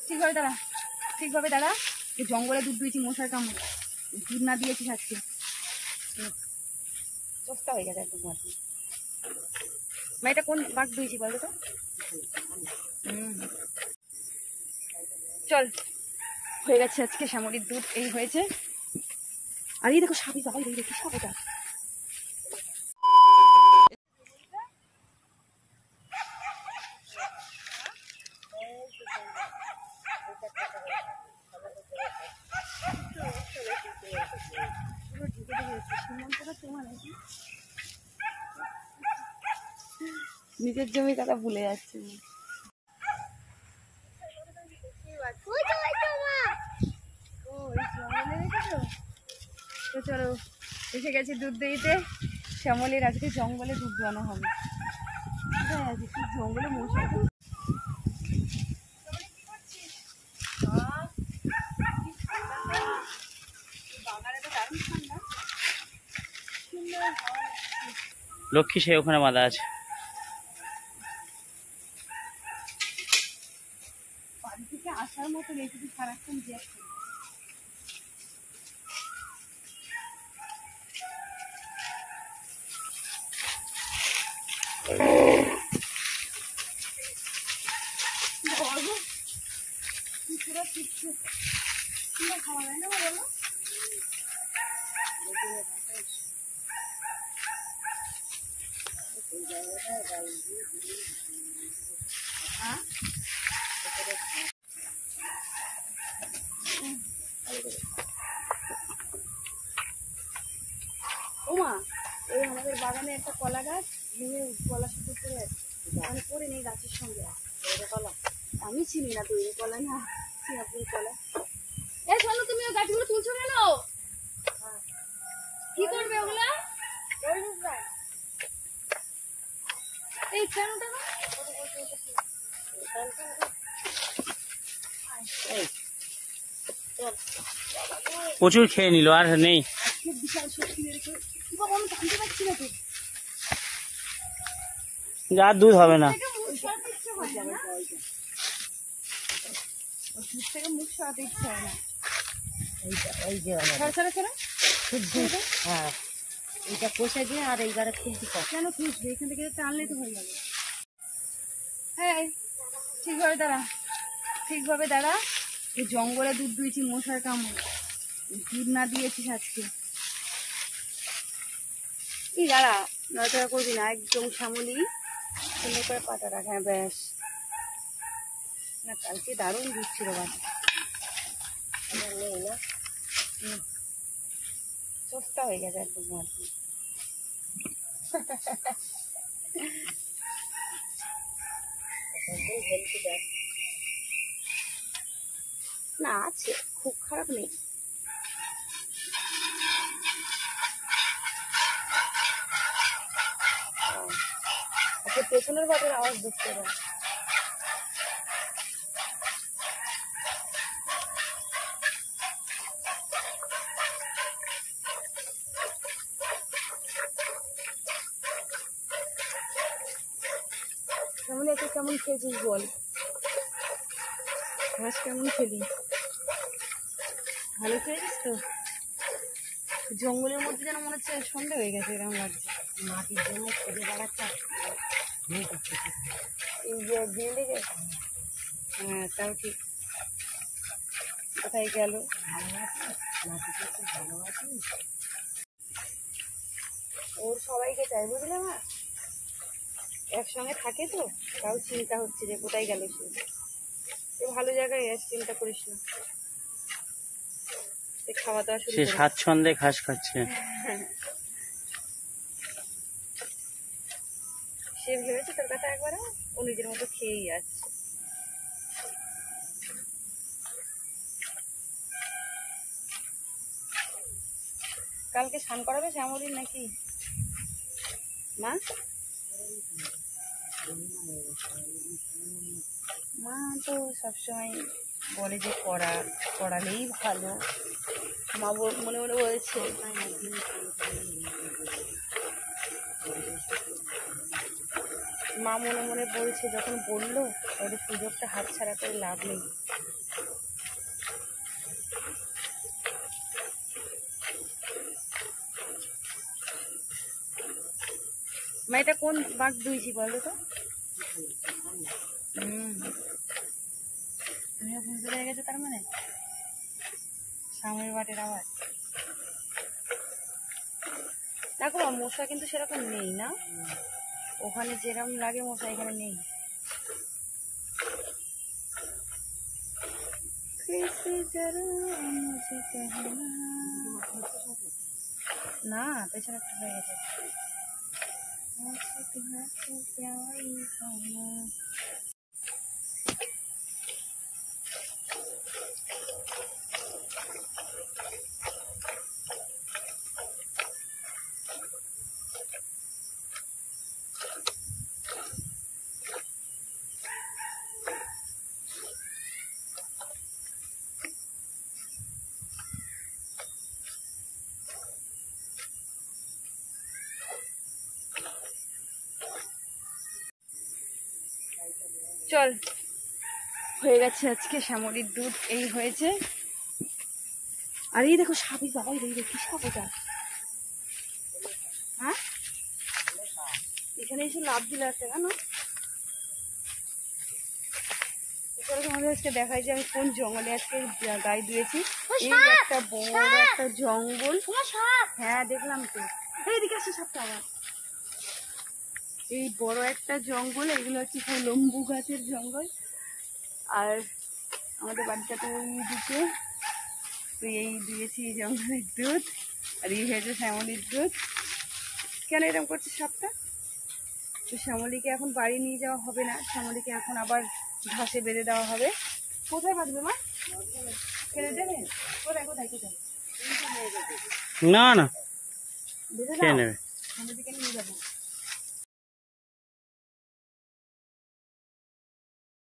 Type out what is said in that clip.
ঠিকভাবে দাঁড়া, ঠিকভাবে দাঁড়া। জঙ্গলে দুধ দিয়েছি, মশার কামড়, দুধ না দিয়েছিস আজকে সস্তা হয়ে গেছে একদম। এটা কোন বাঘ দিয়েছি বলতো তো? চল, হয়ে গেছে আজকে শ্যামলির দুধ। এই হয়েছে। আর এই দেখো সাপি, বাবা এই দেখি সাপ। এটা নিজের জমি কথা ভুলে যাচ্ছে। তো চলো, এসে গেছি দুধ দিতে। শ্যামলের আজকে জঙ্গলে দুধ দোয়ানো হবে। জঙ্গলে মশা। লক্ষ্মী সে ওখানে বাঁধা আছে। বাড়ি থেকে আসার মতো নেই, শুধু সারাক্ষণ যাচ্ছে। খাওয়া যায় না বলো? ওমা, এই আমাদের বাগানে একটা কলা গাছ ভেঙে কলা শুধু করে আছে, মানে পড়ে নেই গাছের সঙ্গে। কলা আমি চিনি না, তৈরি কলা না, সিঙ্গাপুর কলা। এই শোনো, তুমি ওই গাছগুলো তুলছো কেন? কি করবে ওগুলা? এই কেনটা না প্রচুর খেয়ে নিল, আর নেই। বিশাল শক্তি রেখে আমি জানতে পারছি না তো। যা দুধ হবে না, দুধ থেকে মুখ সরাতে ইচ্ছে হয় না। হ্যাঁ, এটা কষে দিয়ে আর এইবারে খুলতে কেন খুঁজবে? এখান থেকে টানলেই তো হয়ে যাবে। হ্যাঁ, ঠিকভাবে দাঁড়া, ঠিকভাবে দাঁড়া। এই জঙ্গলে দুধ দিয়েছি, মশার কামড়, দুধ না দিয়েছিস আজকে। এই দাঁড়া, নড়াচড়া করবি না, একদম শ্যামলি সুন্দর করে পাতা রাখ। হ্যাঁ ব্যাস। না কালকে দারুণ দুধ ছিল বাবা, নেই না, সস্তা হয়ে গেছে একদম আর কি। না আছে, খুব খারাপ নেই। পেছনের বাটের আওয়াজ দেখতে পাই। কেমন এত কেমন খেয়েছিস বল? ঘাস কেমন খেলি? ভালো খেয়েছিস তো? জঙ্গলের মধ্যে যেন মনে হচ্ছে সন্ধ্যা হয়ে গেছে, এরকম লাগছে। মাটির জন্য খুঁজে বেড়াচ্ছে। এই যে দিয়ে লেগে, হ্যাঁ তাও ঠিক। কোথায় গেল? ওর সবাইকে চাই, বুঝলে মা, একসঙ্গে থাকে তো, তাও চিন্তা হচ্ছে যে কোথায় গেল সে। ভালো জায়গায় আছে, চিন্তা করিস না। খাওয়া দাওয়া শুরু, সে স্বাচ্ছন্দ্যে ঘাস খাচ্ছে। সে ভেবেছে তোর কথা একবারে ও নিজের মতো খেয়েই যাচ্ছে। কালকে স্নান করাবে শ্যামলীর নাকি মা? মা তো সবসময় বলে যে করালেই ভালো, মা মনে মনে বলছে মা মনে মনে বলছে যখন বললো ওদের সুযোগটা হাতছাড়া করে লাভ নেই। মা এটা কোন বাঘ দুইছি বলো তো? তুমিও বুঝতে পেরে গেছো তার মানে সামনের বাটের আওয়াজ। দেখো মশা কিন্তু সেরকম নেই না, ওখানে যেরকম লাগে মশা এখানে নেই। না পেছনে একটা হয়ে গেছে। চল হয়ে গেছে আজকে শ্যামলির দুধ এই হয়েছে। আর এই দেখো সাপই বাবা, এই দেখি সাপ ওটা। হ্যাঁ এখানে এসে লাভ দিল একটা কেন? তোমাদের আজকে দেখাই যে আমি কোন জঙ্গলে আজকে গায়ে দিয়েছি। এই একটা বড় একটা জঙ্গল। হ্যাঁ দেখলাম তো, এইদিকে আসছে সাপটা আবার। এই বড় একটা জঙ্গল, এগুলো হচ্ছে সব লম্বু গাছের জঙ্গল। আর আমাদের বাড়িটাতে ওই দিকে তুই এই দিয়েছি এই জঙ্গলের দুধ, আর এই হয়েছে শ্যামলির দুধ। কেন এরকম করছে সাপটা? তো শ্যামলিকে এখন বাড়ি নিয়ে যাওয়া হবে না, শ্যামলিকে এখন আবার ঘাসে বেঁধে দেওয়া হবে। কোথায় বাঁধবে মা? ফেলে দেবে? কোথায় কোথায় কোথায়? না না বেঁধে খেয়ে দাও, নেবে। শ্যামলিকে নিয়ে যাবো।